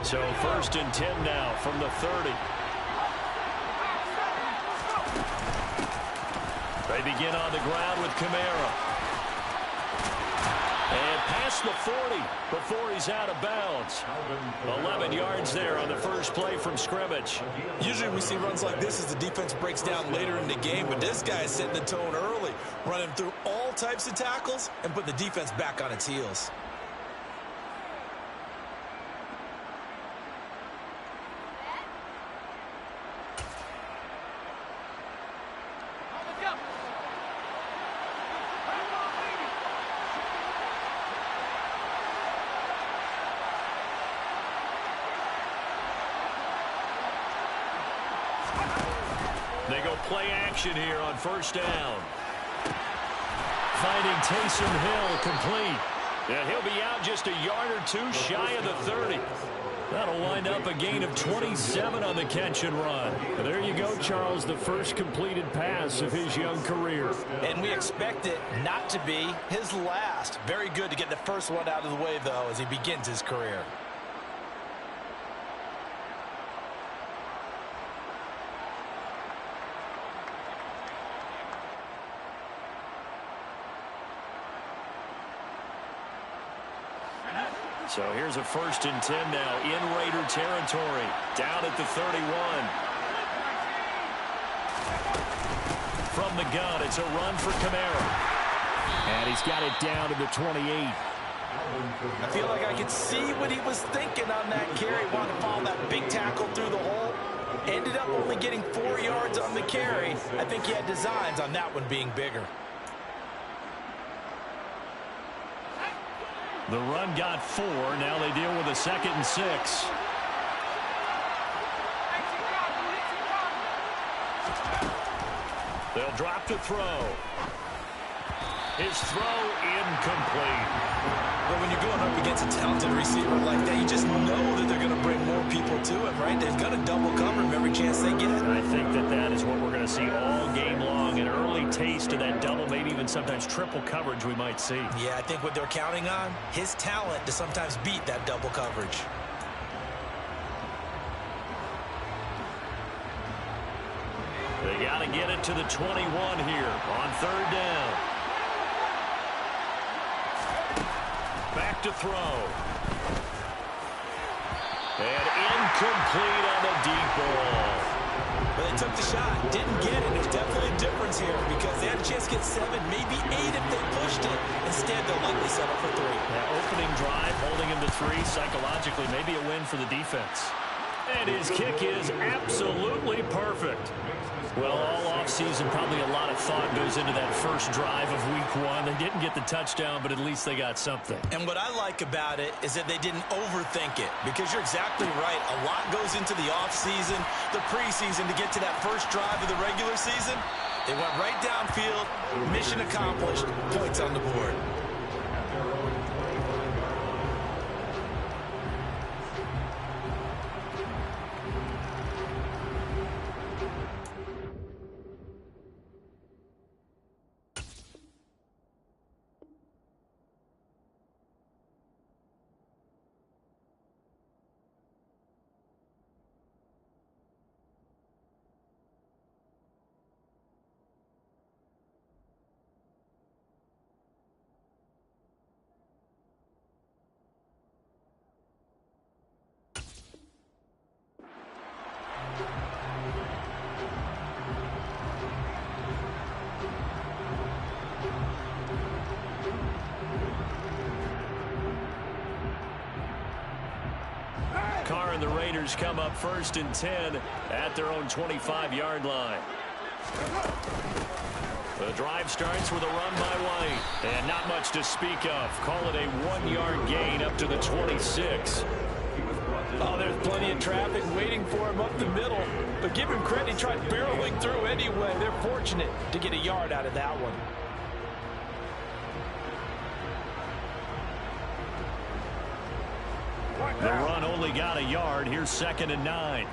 So 1st and 10 now from the 30. They begin on the ground with Kamara. And past the 40 before he's out of bounds. 11 yards there on the first play from scrimmage. Usually we see runs like this as the defense breaks down later in the game, but this guy is setting the tone early, running through all types of tackles and putting the defense back on its heels. They go play action here on 1st down. Finding Taysom Hill complete. And he'll be out just a yard or two shy of the 30. That'll wind up a gain of 27 on the catch and run. And there you go, Charles, the first completed pass of his young career. And we expect it not to be his last. Very good to get the first one out of the way, though, as he begins his career. So here's a 1st and 10 now in Raider territory. Down at the 31. From the gun, it's a run for Kamara. And he's got it down to the 28. I feel like I could see what he was thinking on that carry. Wanted to follow that big tackle through the hole. Ended up only getting 4 yards on the carry. I think he had designs on that one being bigger. The run got 4. Now they deal with a 2nd and 6. They'll drop to throw. His throw incomplete. But when you're going up against a talented receiver like that, you just know that they're going to bring more people to him, right? They're going to double cover him every chance they get. I think that is what we're going to see all game long. An early taste of that double, maybe even sometimes triple coverage we might see. Yeah, I think what they're counting on, his talent to sometimes beat that double coverage. They got to get it to the 21 here on 3rd down. Back to throw. And incomplete on the deep ball. But they took the shot, didn't get it. There's definitely a difference here because they had a chance to get 7, maybe 8 if they pushed it. Instead, they'll likely settle for 3. That opening drive, holding him to 3, psychologically, maybe a win for the defense. And his kick is absolutely perfect. Well, all offseason, probably a lot of thought goes into that first drive of week 1. They didn't get the touchdown, but at least they got something. And what I like about it is that they didn't overthink it, because you're exactly right. A lot goes into the offseason, the preseason to get to that first drive of the regular season. They went right downfield, mission accomplished, points on the board. Carr and the Raiders come up 1st and 10 at their own 25-yard line. The drive starts with a run by White. And not much to speak of. Call it a 1-yard gain up to the 26. Oh, there's plenty of traffic waiting for him up the middle. But give him credit, he tried barreling through anyway. They're fortunate to get a yard out of that one. The run only got a yard. Here's 2nd and 9.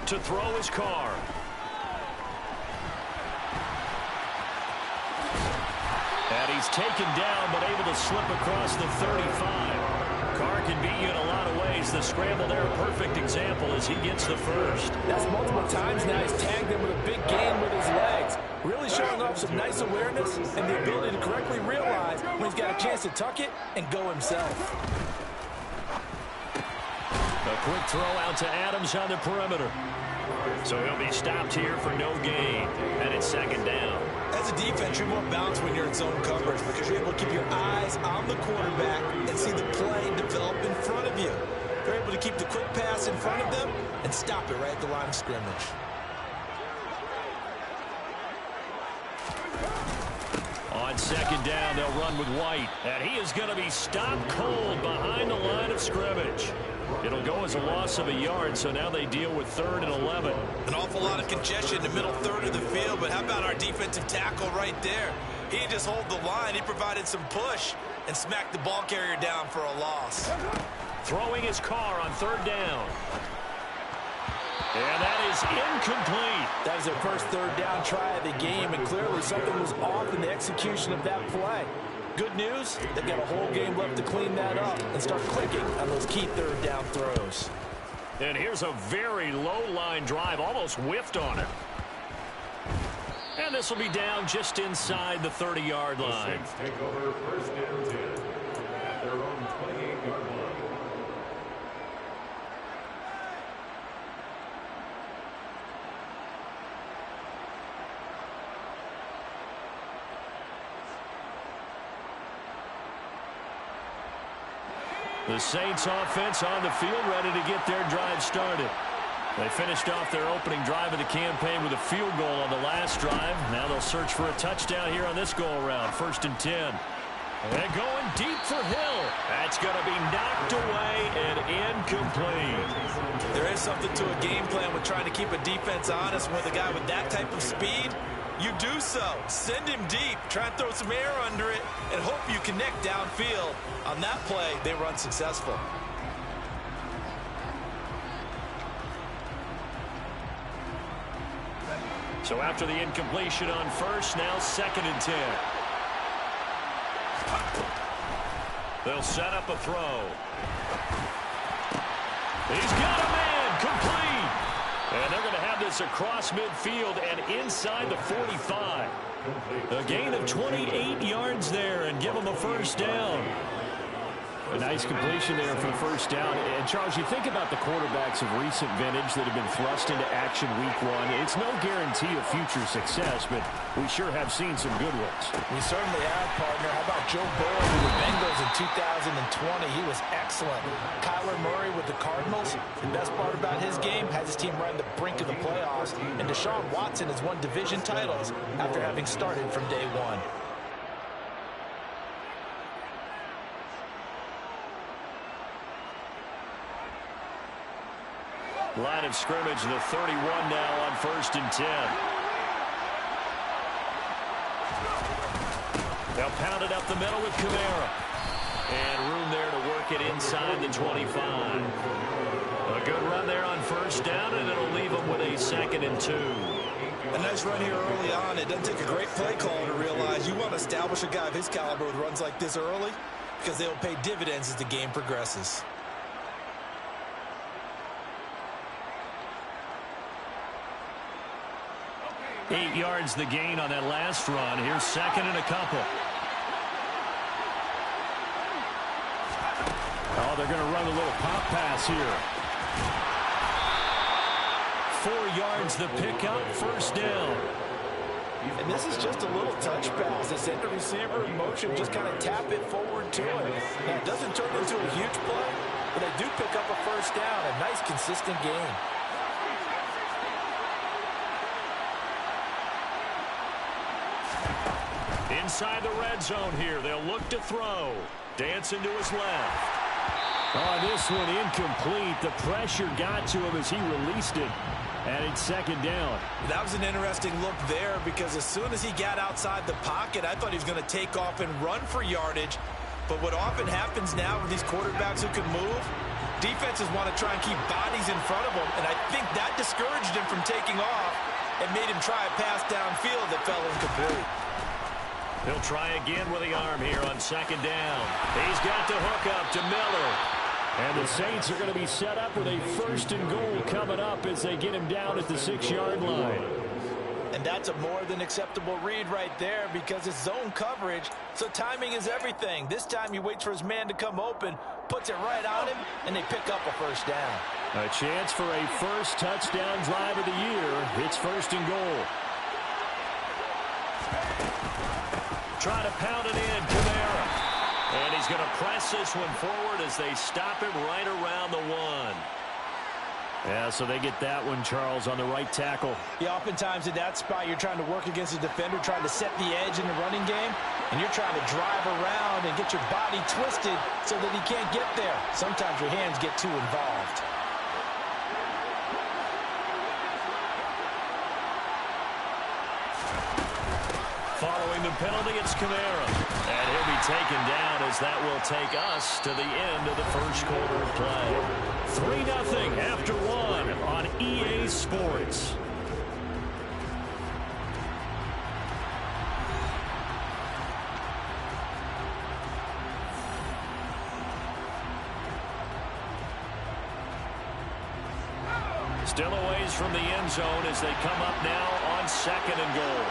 To throw his Carr. And he's taken down, but able to slip across the 35. Carr can beat you in a lot of ways. The scramble there, a perfect example as he gets the first. That's multiple times now. He's tagged him with a big gain with his legs. Really showing off some nice awareness and the ability to correctly realize when he's got a chance to tuck it and go himself. A quick throw out to Adams on the perimeter. So he'll be stopped here for no gain. And it's second down. As a defense, you're more balanced when you're in zone coverage because you're able to keep your eyes on the quarterback and see the play develop in front of you. You're able to keep the quick pass in front of them and stop it right at the line of scrimmage. On second down, they'll run with White. And he is going to be stopped cold behind the line of scrimmage. It'll go as a loss of a yard, so now they deal with 3rd and 11. An awful lot of congestion in the middle third of the field, but how about our defensive tackle right there? He didn't just hold the line. He provided some push and smacked the ball carrier down for a loss. Throwing his Carr on 3rd down. And that is incomplete. That was their first 3rd down try of the game, and clearly something was off in the execution of that play. Good news, they've got a whole game left to clean that up and start clicking on those key 3rd down throws. And here's a very low-line drive, almost whiffed on it. And this will be down just inside the 30-yard line. Take over 1st and 10 at their own 28-yard line. The Saints offense on the field, ready to get their drive started. They finished off their opening drive of the campaign with a field goal on the last drive. Now they'll search for a touchdown here on this go-around. 1st and 10. And going deep for Hill. That's going to be knocked away and incomplete. There is something to a game plan with trying to keep a defense honest. With a guy with that type of speed, you do so. Send him deep. Try and throw some air under it and hope you connect downfield. On that play, they were unsuccessful. So after the incompletion on 1st, now 2nd and 10. They'll set up a throw. He's got a man, complete. And they're going to have this across midfield and inside the 45. A gain of 28 yards there and give them a 1st down. A nice completion there for the 1st down. And, Charles, you think about the quarterbacks of recent vintage that have been thrust into action week 1. It's no guarantee of future success, but we sure have seen some good ones. We certainly have, partner. How about Joe Burrow with the Bengals in 2020? He was excellent. Kyler Murray with the Cardinals. The best part about his game has his team right on the brink of the playoffs. And Deshaun Watson has won division titles after having started from day 1. Line of scrimmage, the 31 now on 1st and 10. They'll pound it up the middle with Kamara. And room there to work it inside the 25. A good run there on 1st down, and it'll leave them with a 2nd and 2. A nice run here early on. It doesn't take a great play caller to realize you want to establish a guy of his caliber with runs like this early because they'll pay dividends as the game progresses. Eight yards the gain on that last run. Here's 2nd and a couple. Oh, they're going to run a little pop pass here. 4 yards the pickup, 1st down. And this is just a little touch pass. They send the receiver in motion, just kind of tap it forward to him. Now, it doesn't turn into a huge play, but they do pick up a 1st down. A nice, consistent gain. Inside the red zone here. They'll look to throw. Dancing to his left. Oh, this one incomplete. The pressure got to him as he released it. And it's 2nd down. That was an interesting look there because as soon as he got outside the pocket, I thought he was going to take off and run for yardage. But what often happens now with these quarterbacks who can move, defenses want to try and keep bodies in front of them. And I think that discouraged him from taking off and made him try a pass downfield that fell incomplete. He'll try again with the arm here on second down. He's got the hook up to Miller. And the Saints are going to be set up with a 1st and goal coming up as they get him down at the 6-yard line. And that's a more than acceptable read right there because it's zone coverage, so timing is everything. This time he waits for his man to come open, puts it right on him, and they pick up a 1st down. A chance for a first touchdown drive of the year. It's 1st and goal. Try to pound it in, Kamara. And he's going to press this one forward as they stop him right around the 1. Yeah, so they get that one, Charles, on the right tackle. Yeah, oftentimes in that spot, you're trying to work against a defender, trying to set the edge in the running game, and you're trying to drive around and get your body twisted so that he can't get there. Sometimes your hands get too involved. Following the penalty, it's Kamara. And he'll be taken down as that will take us to the end of the first quarter of play. 3-0 after 1 on EA Sports. Still a ways from the end zone as they come up now on 2nd and goal.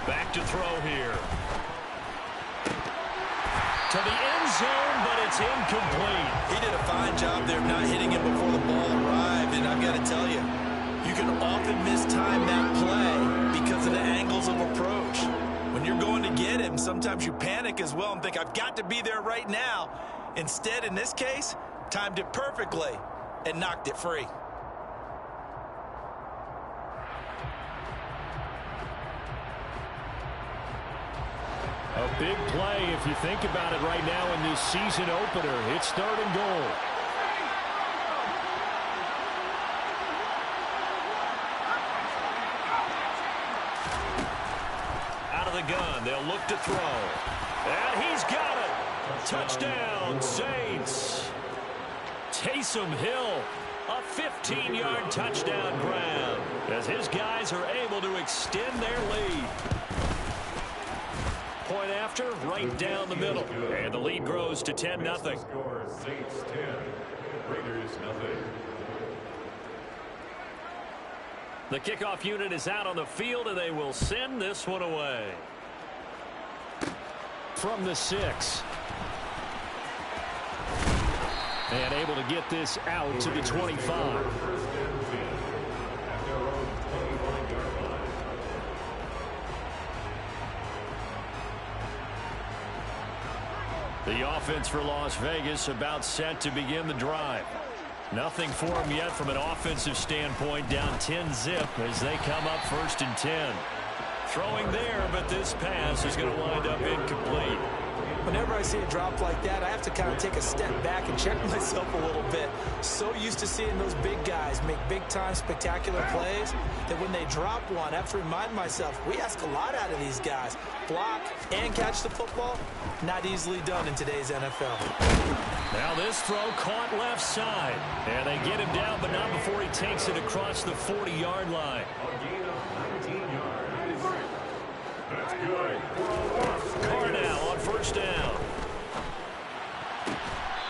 Back to throw here. To the end zone, but it's incomplete. He did a fine job there of not hitting him before the ball arrived, and I've got to tell you, you can often mistime that play because of the angles of approach. When you're going to get him, sometimes you panic as well and think, I've got to be there right now. Instead, in this case, timed it perfectly and knocked it free. A big play if you think about it right now in this season opener. It's 3rd and goal. Out of the gun, they'll look to throw. And he's got it. Touchdown, Saints. Taysom Hill, a 15-yard touchdown grab as his guys are able to extend their lead. Point after, right down the middle. And the lead grows to 10-0. Score, Saints 10, Raiders 0. The kickoff unit is out on the field, and they will send this one away. From the 6. And able to get this out to the 25. The offense for Las Vegas about set to begin the drive. Nothing for them yet from an offensive standpoint, down 10-zip as they come up 1st and 10. Throwing there, but this pass is going to wind up incomplete. Whenever I see a drop like that, I have to kind of take a step back and check myself a little bit. So used to seeing those big guys make big-time spectacular plays that when they drop one, I have to remind myself, we ask a lot out of these guys. Block and catch the football, not easily done in today's NFL. Now this throw caught left side. And they get him down, but not before he takes it across the 40-yard line. A gain of 19 yards. That's good. Carr now on 1st down.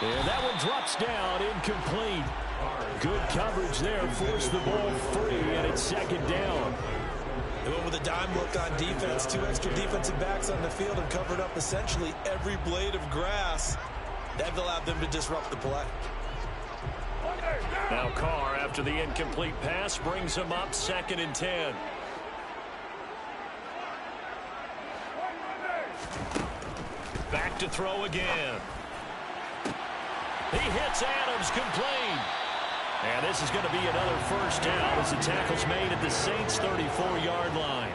And that one drops down, incomplete. Good coverage there, forced the ball free, and it's 2nd down. They went with a dime look on defense, 2 extra defensive backs on the field and covered up essentially every blade of grass. That allowed them to disrupt the play. Now Carr, after the incomplete pass, brings him up 2nd and 10. Back to throw again. He hits Adams, complete. And this is going to be another 1st down as the tackle's made at the Saints' 34-yard line.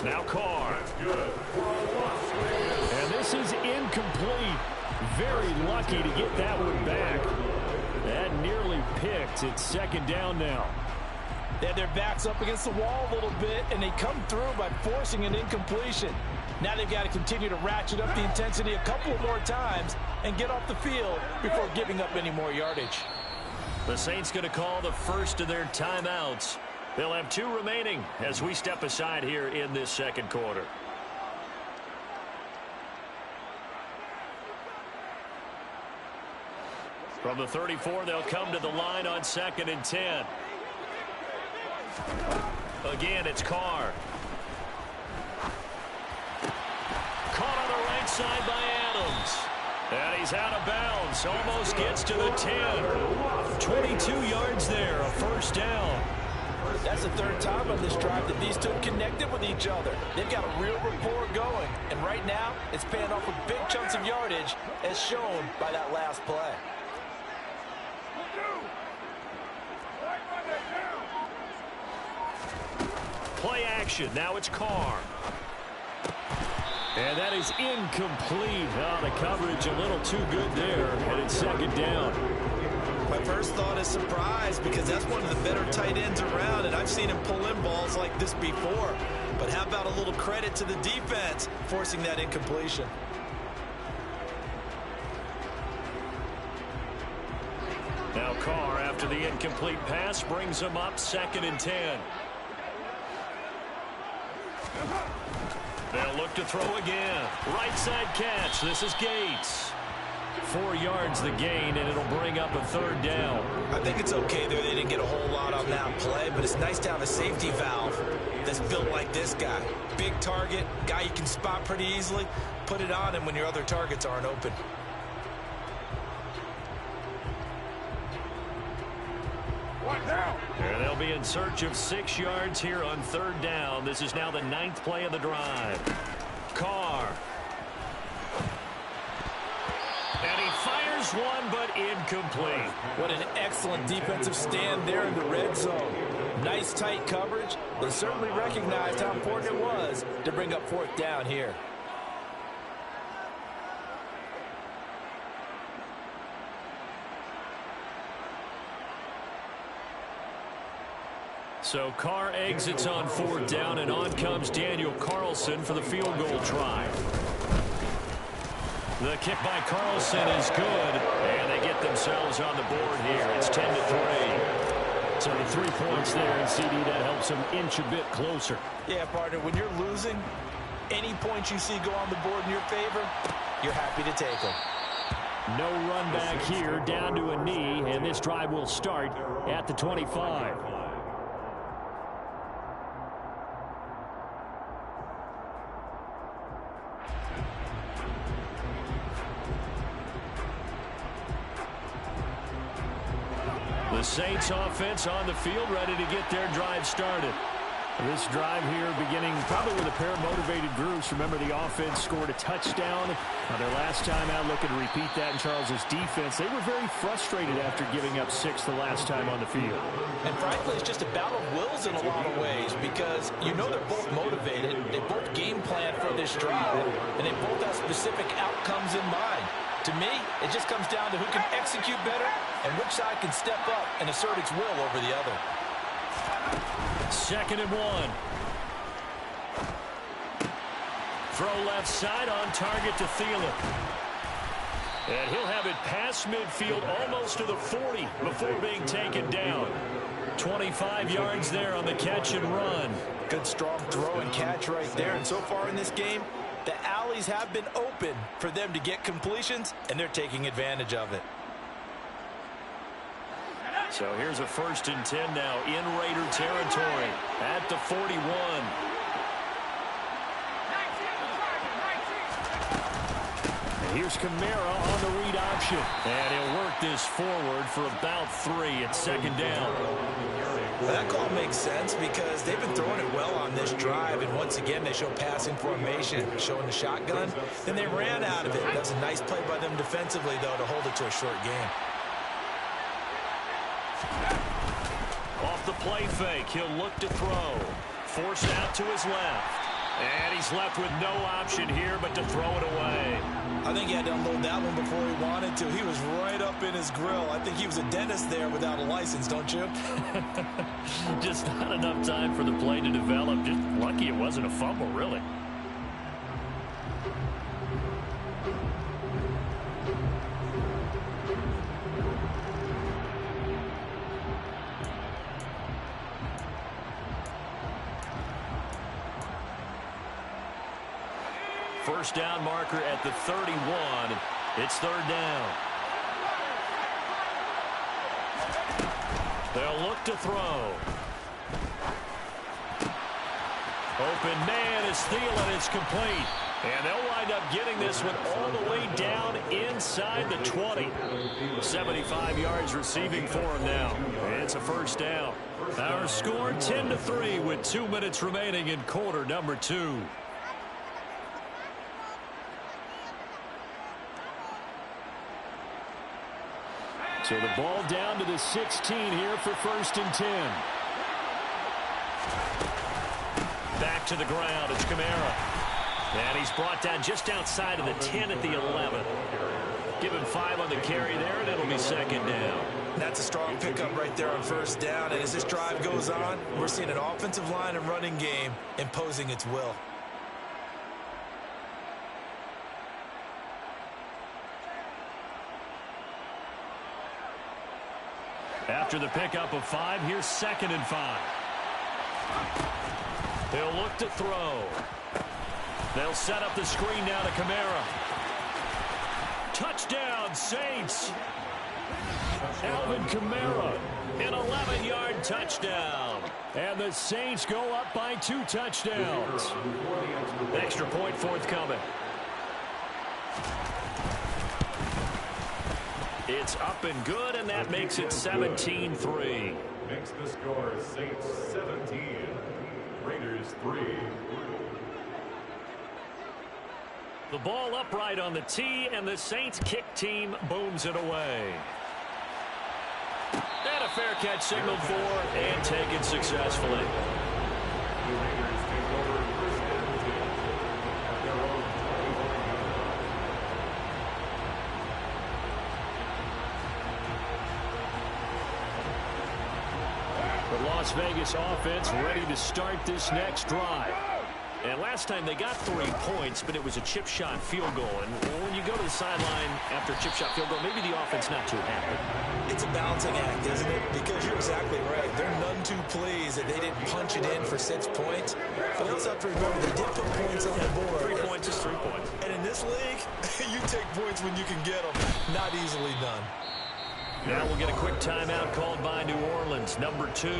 Now Carr. And this is incomplete. Very lucky to get that one back. That nearly picked. It's 2nd down now. They had their backs up against the wall a little bit, and they come through by forcing an incompletion. Now they've got to continue to ratchet up the intensity a couple more times and get off the field before giving up any more yardage. The Saints going to call the first of their timeouts. They'll have 2 remaining as we step aside here in this second quarter. From the 34, they'll come to the line on 2nd and 10. Again, it's Carr. Caught on the right side by Adams. And he's out of bounds. Almost gets to the 10. 22 yards there, a first down. That's the 3rd time on this drive that these two connected with each other. They've got a real rapport going. And right now, it's paying off with big chunks of yardage as shown by that last play. Play action. Now it's Carr. And that is incomplete. Oh, the coverage a little too good there. And it's 2nd down. My first thought is surprise because that's one of the better tight ends around, and I've seen him pull in balls like this before. But how about a little credit to the defense forcing that incompletion? Now Carr, after the incomplete pass, brings him up 2nd and 10. They'll look to throw again. Right side catch. This is Gates. 4 yards the gain, and it'll bring up a 3rd down. I think it's okay there. They didn't get a whole lot on that play, but it's nice to have a safety valve that's built like this guy. Big target, guy you can spot pretty easily. Put it on him when your other targets aren't open. And they'll be in search of 6 yards here on 3rd down. This is now the 9th play of the drive. Carr. And he fires one, but incomplete. What an excellent defensive stand there in the red zone. Nice tight coverage. They certainly recognized how important it was to bring up 4th down here. So Carr exits on 4th down, and on comes Daniel Carlson for the field goal try. The kick by Carlson is good, and they get themselves on the board here. It's 10-3. So the 3 points there, and CD, that helps them inch a bit closer. Yeah, partner, when you're losing, any points you see go on the board in your favor, you're happy to take them. No run back here, down to a knee, and this drive will start at the 25. The Saints offense on the field, ready to get their drive started. This drive here beginning probably with a pair of motivated groups. Remember, the offense scored a touchdown their last time out. Looking to repeat that in Charles's defense. They were very frustrated after giving up 6 the last time on the field. And frankly, it's just a battle of wills in a lot of ways because you know they're both motivated. They both game plan for this drive, and they both have specific outcomes in mind. To me, it just comes down to who can execute better and which side can step up and assert its will over the other. 2nd and 1. Throw left side, on target to Thielen. And he'll have it past midfield almost to the 40 before being taken down. 25 yards there on the catch and run. Good strong throw and catch right there. And so far in this game, the alleys have been open for them to get completions, and they're taking advantage of it. So here's a 1st and 10 now in Raider territory at the 41. And here's Kamara on the read option. And he'll work this forward for about 3 at 2nd down. Well, that call makes sense because they've been throwing it well on this drive, and once again they show passing formation, showing the shotgun. Then they ran out of it. That's a nice play by them defensively, though, to hold it to a short game. Off the play fake, he'll look to throw. Forced out to his left. And he's left with no option here but to throw it away. I think he had to unload that one before he wanted to. He was right up in his grill. I think he was a dentist there without a license, don't you? Just not enough time for the play to develop. Just lucky it wasn't a fumble, really. first down marker at the 31. It's third down. They'll look to throw. Open man is Thielen. It's complete. And they'll wind up getting this one all the way down inside the 20. 75 yards receiving for him now. It's a first down. Our score 10-3 with 2 minutes remaining in quarter number 2. So the ball down to the 16 here for first and 10. Back to the ground. It's Kamara. And he's brought down just outside of the 10 at the 11. Give him 5 on the carry there, and it'll be second down. That's a strong pickup right there on first down. And as this drive goes on, we're seeing an offensive line and running game imposing its will. After the pickup of 5, here's second and 5. They'll look to throw. They'll set up the screen now to Kamara. Touchdown, Saints. Alvin Kamara, an 11-yard touchdown. And the Saints go up by 2 touchdowns. Extra point forthcoming. It's up and good, and that makes it 17-3. Makes the score Saints 17, Raiders 3. The ball upright on the tee, and the Saints kick team booms it away. And a fair catch signaled for and taken successfully. The Raiders take over first and 10 at their own 21 yard line. The Las Vegas offense ready to start this next drive. And last time they got 3 points, but it was a chip shot field goal. And when you go to the sideline after a chip shot field goal, maybe the offense not too happy. It's a balancing act, isn't it? Because you're exactly right. They're none too pleased that they didn't punch it in for 6 points. But you also have to remember they did put points on the board. 3 points is 3 points. And in this league, you take points when you can get them. Not easily done. Now we'll get a quick timeout called by New Orleans, number 2.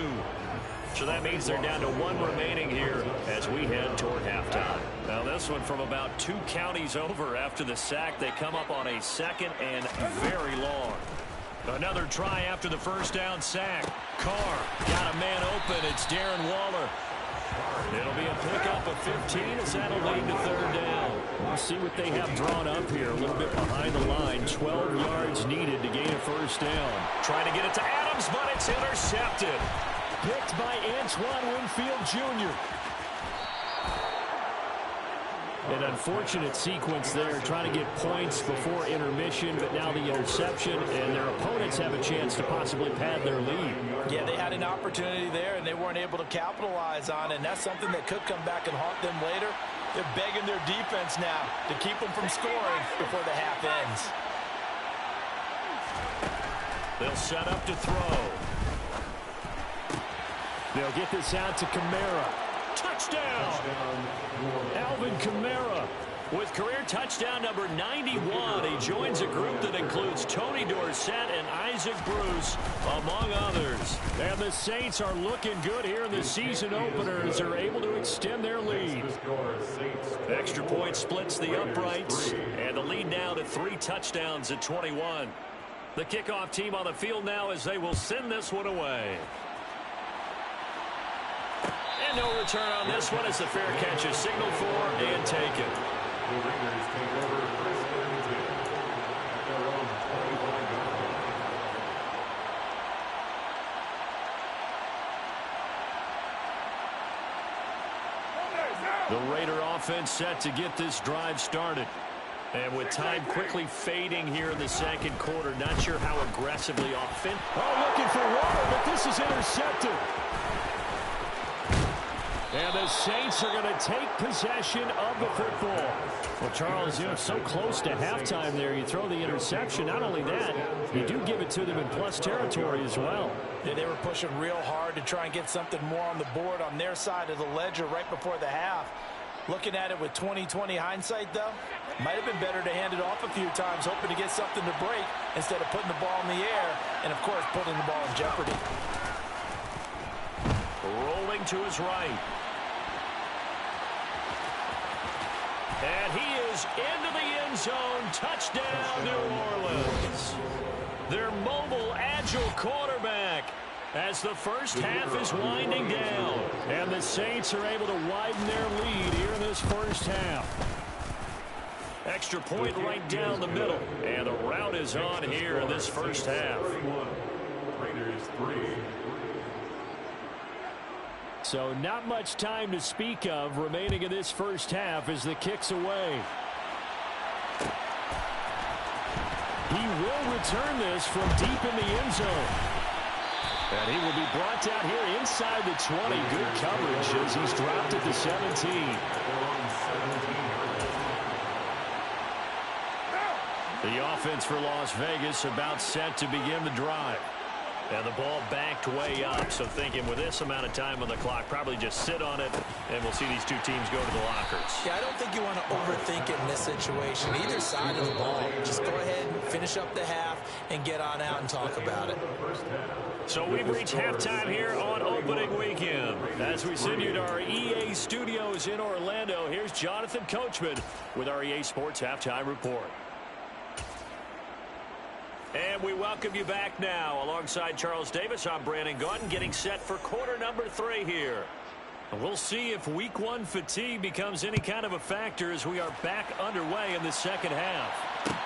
So that means they're down to 1 remaining here as we head toward halftime. Now this one from about 2 counties over after the sack. They come up on a second and very long. Another try after the first down sack. Carr got a man open. It's Darren Waller. It'll be a pickup of 15 as that'll lead to third down. We'll see what they have drawn up here. A little bit behind the line. 12 yards needed to gain a first down. Trying to get it to Adams, but it's intercepted. Picked by Antoine Winfield Jr. An unfortunate sequence there, trying to get points before intermission, but now the interception, and their opponents have a chance to possibly pad their lead. Yeah, they had an opportunity there, and they weren't able to capitalize on it, and that's something that could come back and haunt them later. They're begging their defense now to keep them from scoring before the half ends. They'll set up to throw. They'll get this out to Kamara. Touchdown! Alvin Kamara with career touchdown number 91. He joins a group that includes Tony Dorsett and Isaac Bruce, among others. And the Saints are looking good here in the season opener as they're able to extend their lead. Extra point splits the uprights, and the lead now to 3 touchdowns at 21. The kickoff team on the field now as they will send this one away. And no return on this one as the fair catch is signaled for and taken. The Raiders take over first and 10 at their own 21 yard line. The Raider offense set to get this drive started. And with time quickly fading here in the second quarter, not sure how aggressively offensive. Oh, looking for Waller, but this is intercepted. And the Saints are going to take possession of the football. Well, Charles, you know, so close to halftime there. You throw the interception. Not only that, you do give it to them in plus territory as well. Yeah, they were pushing real hard to try and get something more on the board on their side of the ledger right before the half. Looking at it with 20/20 hindsight, though, might have been better to hand it off a few times, hoping to get something to break instead of putting the ball in the air and, of course, putting the ball in jeopardy. Rolling to his right. And he is into the end zone. Touchdown, New Orleans. Their mobile, agile quarterback as the first half is winding down. And the Saints are able to widen their lead here in this first half. Extra point right down the middle. And the route is on here in this first half. Raiders 3. So not much time to speak of remaining in this first half as the kick's away. He will return this from deep in the end zone. And he will be brought down here inside the 20. Good coverage as he's dropped at the 17. The offense for Las Vegas about set to begin the drive. And the ball backed way up, so thinking with this amount of time on the clock, probably just sit on it, and we'll see these two teams go to the lockers. Yeah, I don't think you want to overthink it in this situation. Either side of the ball. Just go ahead and finish up the half and get on out and talk about it. So we've reached halftime here on opening weekend. As we send you to our EA studios in Orlando, here's Jonathan Coachman with our EA Sports Halftime Report. And we welcome you back now. Alongside Charles Davis, I'm Brandon Gaudin, getting set for quarter number 3 here. And we'll see if week 1 fatigue becomes any kind of a factor as we are back underway in the second half.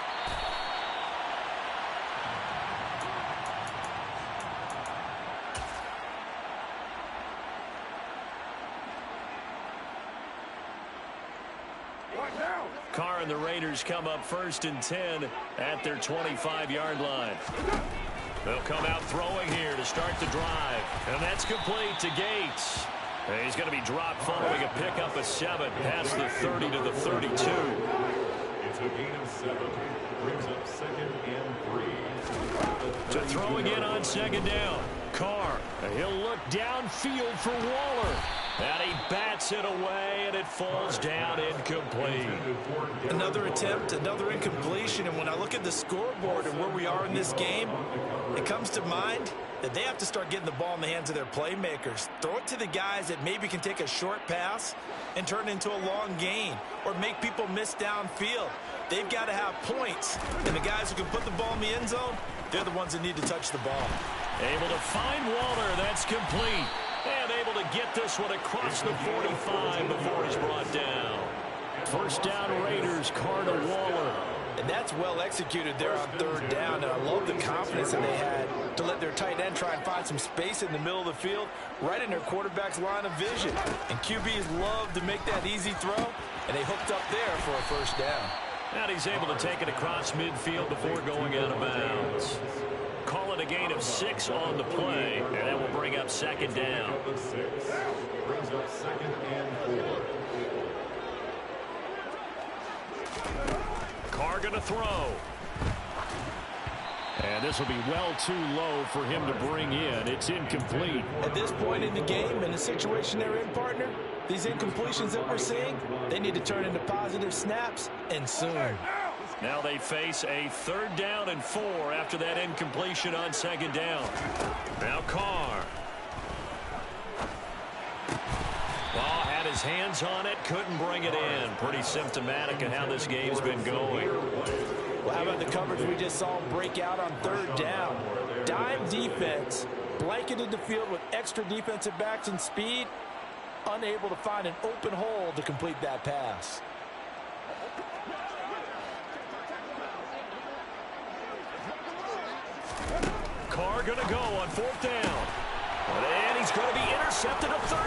Carr and the Raiders come up 1st and 10 at their 25-yard line. They'll come out throwing here to start the drive. And that's complete to Gates. And he's going to be dropped following a pickup of 7 past the 30 to the 32. It's a gain of 7. Brings up 2nd and 3. To throwing in on 2nd down. Carr, he'll look downfield for Waller. And he bats it away, and it falls down incomplete. Another attempt, another incompletion, and when I look at the scoreboard and where we are in this game, it comes to mind that they have to start getting the ball in the hands of their playmakers. Throw it to the guys that maybe can take a short pass and turn it into a long gain or make people miss downfield. They've got to have points, and the guys who can put the ball in the end zone, they're the ones that need to touch the ball. Able to find Waller. That's complete. And able to get this one across the 45 before he's brought down. First down Raiders, Carr to Waller. And that's well executed there on 3rd down. And I love the confidence that they had to let their tight end try and find some space in the middle of the field, right in their quarterback's line of vision. And QBs love to make that easy throw, and they hooked up there for a 1st down. And he's able to take it across midfield before going out of bounds. Call it a gain of 6 on the play, and that will bring up 2nd down. Brings up 2nd and 4. Carr going to throw. And this will be well too low for him to bring in. It's incomplete. At this point in the game, in the situation they're in, partner, these incompletions that we're seeing, they need to turn into positive snaps, and soon. Now they face a 3rd down and 4 after that incompletion on 2nd down. Now Carr. Ball had his hands on it, couldn't bring it in. Pretty symptomatic of how this game's been going. Well, how about the coverage we just saw break out on 3rd down? Dime defense, blanketed the field with extra defensive backs and speed, unable to find an open hole to complete that pass. Carr going to go on 4th down. And he's going to be intercepted at 3rd.